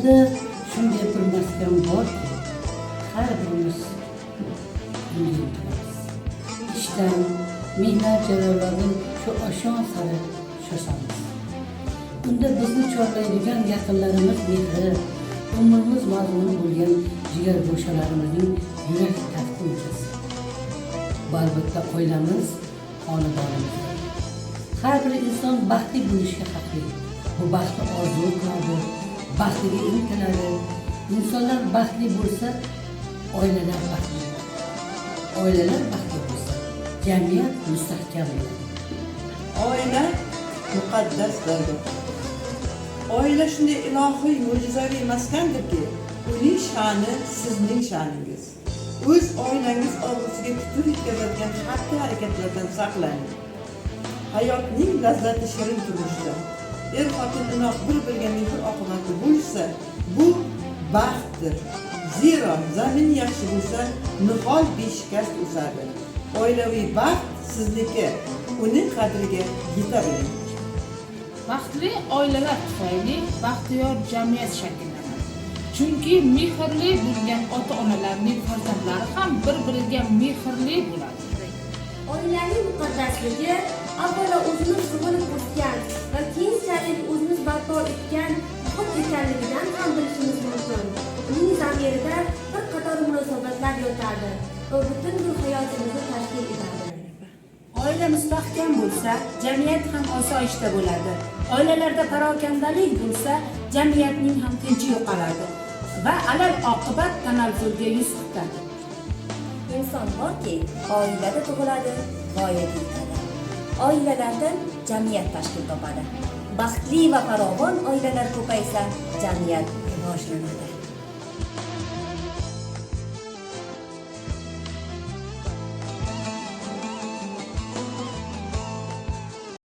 aslida shunday bir maskan borki, har birimiz bunga intilamiz. Ishdan, mehnat jarayonlaridan shu oshon sari shoshamiz. Unda bizni chorlaydigan yaqinlarimiz mehri, umrimiz mazmuni bo'lgan jigargo'shalarimizning yurak tafkunchasi. Albatta oilamiz, xonadonimiz. Har bir inson baxtli bo'lishga haqli. Bu baxtni orzu qiladi, baxtiga intiladi. İnsanlar baxtli bo'lsa, oilalar baxtli bo'ladi. Oilalar baxtli bo'lsa, jamiyat mustahkam bo'ladi. Oila muqaddasdir. Oila shunday ilohiy, mo'jizaviy maskandirki, uning sha'ni sizning sha'ningiz. O'z oilangiz orzusiga putur yetkazadigan xatti harakatlardan saqlaning. Hayotning lazzati shirin turmushda. Er-xotin inoq bir-biriga mehr-oqibatli bo'lsa, bu baxtdir. Zero zamin yaxshi bo'lsa, nihol beshikast o'sadi. Oilaviy baxt sizniki. Uning qadriga yeta biling. Baxtli oilalar tufayli baxtiyor jamiyat shakllanadi. Chunki mehrli bo'lgan ota-onalarning farzandlari ham bir-biriga mehrli bo'ladi. Oilaning muqaddasligi avvalo o'zimiz tug'ilib o'sgan va keyinchalik o'zimiz barpo etgan muhit ekanligidan ham bilishimiz mumkin. Uning zamirida bir qator munosabatlar yotadi va butun bir hayotimizni tashkil etadi. Oila mustahkam bo'lsa, jamiyat ham osoyishta bo'ladi. Oilalarda parokandalik bo'lsa, jamiyatning ham tinchi yo'qoladi va alal oqibat tanazzulga yuz tutadi. Inson borki, oilada tug'iladi, voyaga yetadi. Oilalardan jamiyat tashkil topadi. Baxtli va farovon oilalar ko'paysa, jamiyat rivojlanadi.